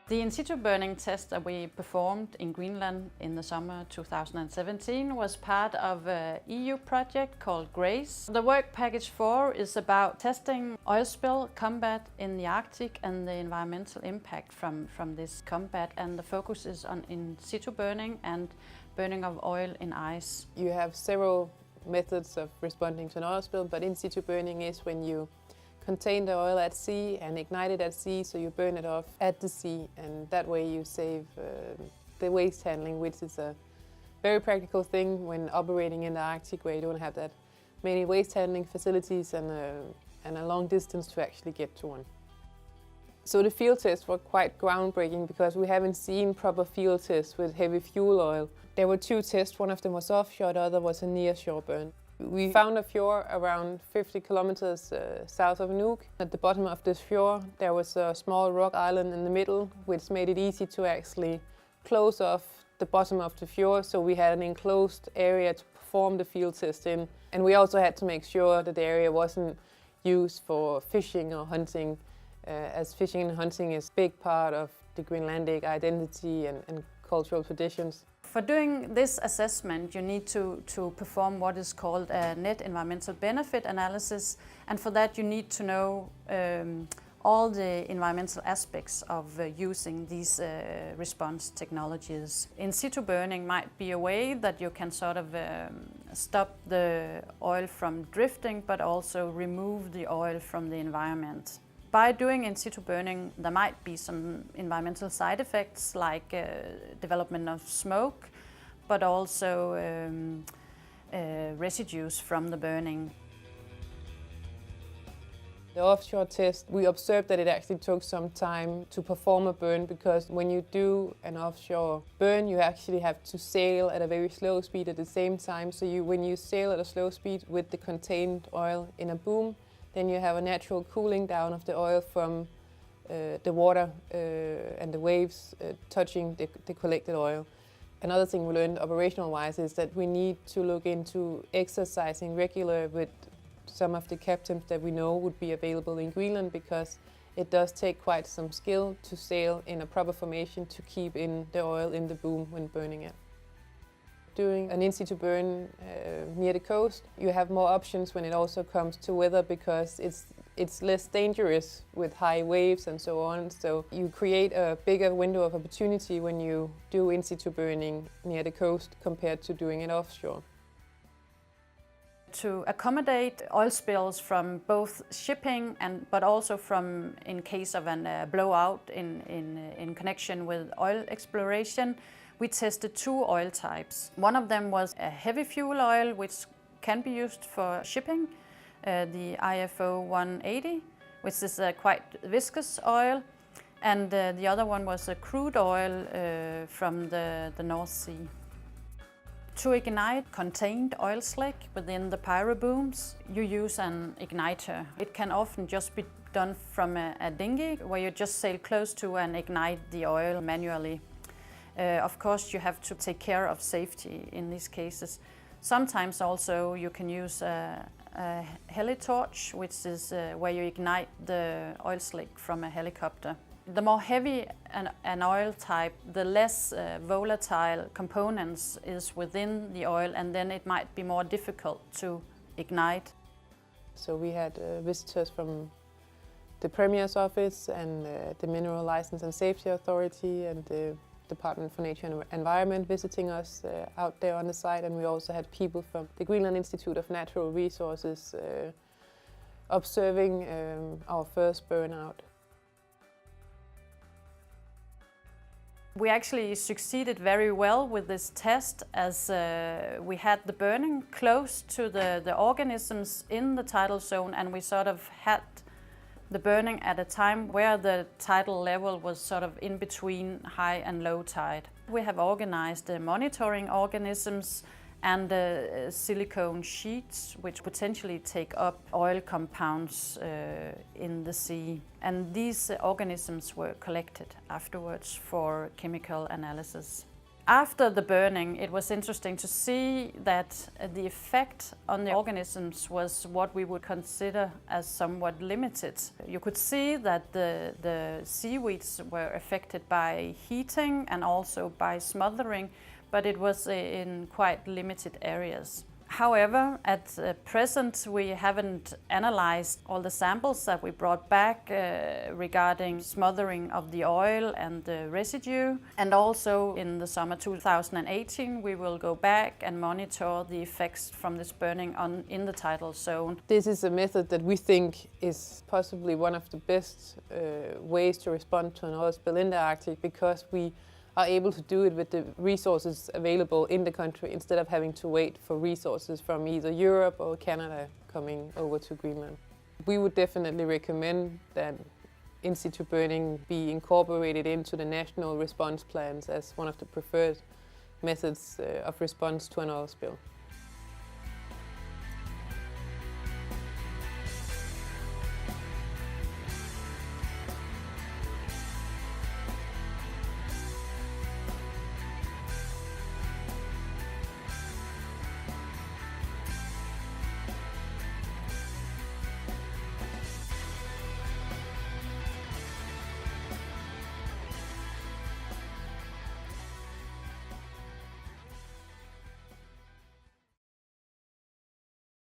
The in situ burning test that we performed in Greenland in the summer 2017 was part of an EU project called GRACE. The work package 4 is about testing oil spill combat in the Arctic and the environmental impact from this combat, and the focus is on in situ burning and burning of oil in ice. You have several methods of responding to an oil spill, but in situ burning is when you contain the oil at sea and ignite it at sea, so you burn it off at the sea, and that way you save the waste handling, which is a very practical thing when operating in the Arctic, where you don't have that many waste handling facilities and a long distance to actually get to one. So the field tests were quite groundbreaking because we haven't seen proper field tests with heavy fuel oil. There were 2 tests, one of them was offshore, the other was a near-shore burn. We found a fjord around 50 kilometers south of Nuuk. At the bottom of this fjord there was a small rock island in the middle, which made it easy to actually close off the bottom of the fjord, so we had an enclosed area to perform the field test in. And we also had to make sure that the area wasn't used for fishing or hunting, as fishing and hunting is a big part of the Greenlandic identity and cultural traditions. For doing this assessment, you need to perform what is called a net environmental benefit analysis, and for that you need to know all the environmental aspects of using these response technologies. In situ burning might be a way that you can sort of stop the oil from drifting, but also remove the oil from the environment. By doing in situ burning, there might be some environmental side effects like development of smoke, but also residues from the burning. The offshore test, we observed that it actually took some time to perform a burn, because when you do an offshore burn, you actually have to sail at a very slow speed at the same time. So when you sail at a slow speed with the contained oil in a boom, then you have a natural cooling down of the oil from the water and the waves touching the collected oil. Another thing we learned operational-wise is that we need to look into exercising regular with some of the captains that we know would be available in Greenland, because it does take quite some skill to sail in a proper formation to keep in the oil in the boom when burning it. Doing an in situ burn near the coast, you have more options when it also comes to weather, because it's less dangerous with high waves and so on. So you create a bigger window of opportunity when you do in situ burning near the coast compared to doing it offshore. To accommodate oil spills from both shipping but also from in case of a blowout in connection with oil exploration, we tested 2 oil types. One of them was a heavy fuel oil, which can be used for shipping, the IFO 180, which is a quite viscous oil, and the other one was a crude oil from the North Sea. To ignite contained oil slick within the pyro booms, you use an igniter. It can often just be done from a dinghy, where you just sail close to and ignite the oil manually. Of course, you have to take care of safety in these cases. Sometimes also you can use a heli torch, which is where you ignite the oil slick from a helicopter. The more heavy an oil type, the less volatile components is within the oil, and then it might be more difficult to ignite. So we had visitors from the Premier's office and the Mineral License and Safety Authority and the Department for Nature and Environment visiting us out there on the site, and we also had people from the Greenland Institute of Natural Resources observing our first burnout. We actually succeeded very well with this test, as we had the burning close to the organisms in the tidal zone, and we sort of had the burning at a time where the tidal level was sort of in between high and low tide. We have organized monitoring organisms and silicone sheets, which potentially take up oil compounds in the sea. And these organisms were collected afterwards for chemical analysis. After the burning, it was interesting to see that the effect on the organisms was what we would consider as somewhat limited. You could see that the seaweeds were affected by heating and also by smothering, but it was in quite limited areas. However, at present we haven't analyzed all the samples that we brought back regarding smothering of the oil and the residue. And also in the summer 2018 we will go back and monitor the effects from this burning in the tidal zone. This is a method that we think is possibly one of the best ways to respond to an oil spill in the Arctic, because we are able to do it with the resources available in the country instead of having to wait for resources from either Europe or Canada coming over to Greenland. We would definitely recommend that in situ burning be incorporated into the national response plans as one of the preferred methods of response to an oil spill.